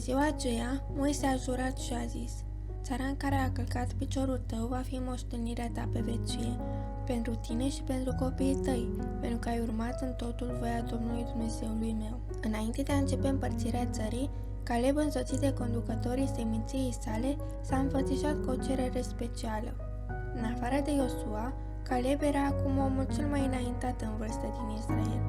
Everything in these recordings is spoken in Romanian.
ziua aceea, Moise a jurat și a zis: țara în care a călcat piciorul tău va fi moștenirea ta pe vecie, pentru tine și pentru copiii tăi, pentru că ai urmat în totul voia Domnului Dumnezeului meu. Înainte de a începe împărțirea țării, Caleb, însoțit de conducătorii seminției sale, s-a înfățișat cu o cerere specială. În afară de Iosua, Caleb era acum omul cel mai înaintat în vârstă din Israel.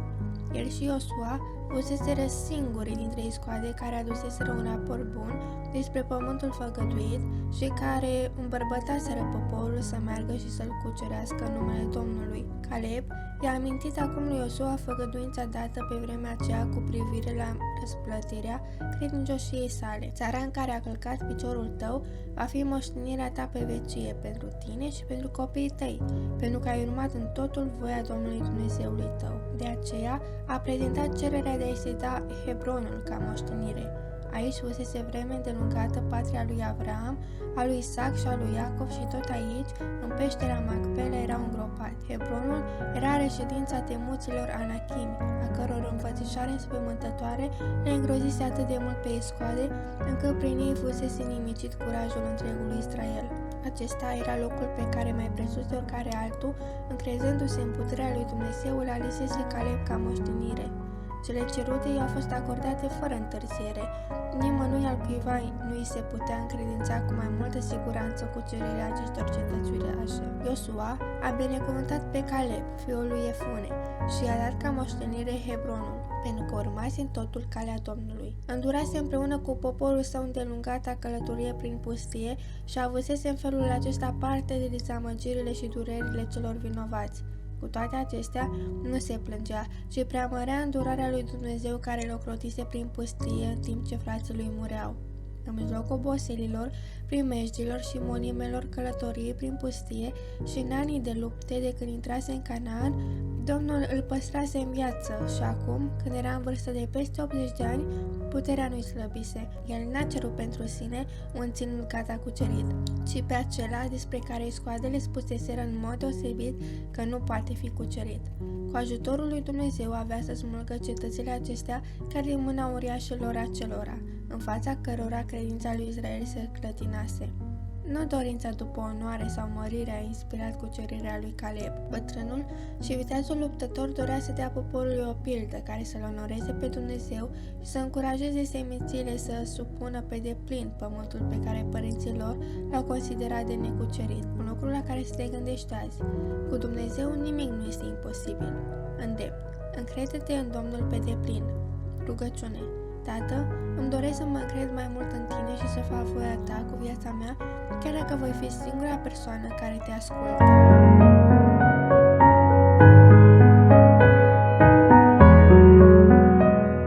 El și Iosua fuseseră singurii dintre iscoade care aduseseră un raport bun despre pământul făgăduit și care îmbărbătaseră poporul să meargă și să-l cucerească în numele Domnului. Caleb i-a amintit acum lui Iosua făgăduința dată pe vremea aceea cu privire la răsplătirea credincioșiei sale. Țara în care a călcat piciorul tău va fi moștenirea ta pe vecie, pentru tine și pentru copiii tăi, pentru că ai urmat în totul voia Domnului Dumnezeului tău. De aceea a prezentat cererea de a-i se da Hebronul ca moștenire. Aici fusese vreme îndelungată patria lui Avram, a lui Isaac și a lui Iacov și tot aici, în peștera Macpela, erau îngropați. Hebronul era reședința temuților Anachimi, a căror înfățișare înspăimântătoare le îngrozise atât de mult pe iscoade, încât prin ei fusese nimicit curajul întregului Israel. Acesta era locul pe care mai presus de oricare altul, încrezându-se în puterea lui Dumnezeu, îl alisese Caleb ca moștenire. Cele cerute i-au fost acordate fără întârziere. Nimănui al cuiva nu îi se putea încredința cu mai multă siguranță cucerirea acestor cetăți uriașe. Iosua a binecuvântat pe Caleb, fiul lui Efune, și i-a dat ca moștenire Hebronul, pentru că urmase în totul calea Domnului. Îndurase împreună cu poporul său îndelungata călătorie prin pustie și avusese în felul acesta parte de dezamăgirile și durerile celor vinovați. Cu toate acestea, nu se plângea, ci preamărea îndurarea lui Dumnezeu care îl ocrotise prin pustie în timp ce frații lui mureau. În mijlocul oboselilor, primejdilor și monimelor călătoriei prin pustie și în anii de lupte de când intrase în Canaan, Domnul îl păstrase în viață și acum, când era în vârstă de peste 80 de ani, puterea nu-i slăbise. El n-a cerut pentru sine un ținut gata cucerit, ci pe acela despre care iscoadele spuseseră în mod deosebit că nu poate fi cucerit. Cu ajutorul lui Dumnezeu avea să smulgă cetățile acestea ca din mâna uriașilor acelora, în fața cărora credința lui Israel se clătinase. Nu dorința după onoare sau mărire a inspirat cucerirea lui Caleb. Bătrânul și viteazul luptător dorea să dea poporului o pildă care să-l onoreze pe Dumnezeu și să încurajeze semințiile să supună pe deplin pământul pe care părinții lor l-au considerat de necucerit, un lucru la care să te gândești azi. Cu Dumnezeu nimic nu este imposibil. Îndemn, încrede-te în Domnul pe deplin. Rugăciune. Tată, îmi doresc să mă încred mai mult în tine și să fac voia ta cu viața mea, chiar dacă voi fi singura persoană care te ascultă.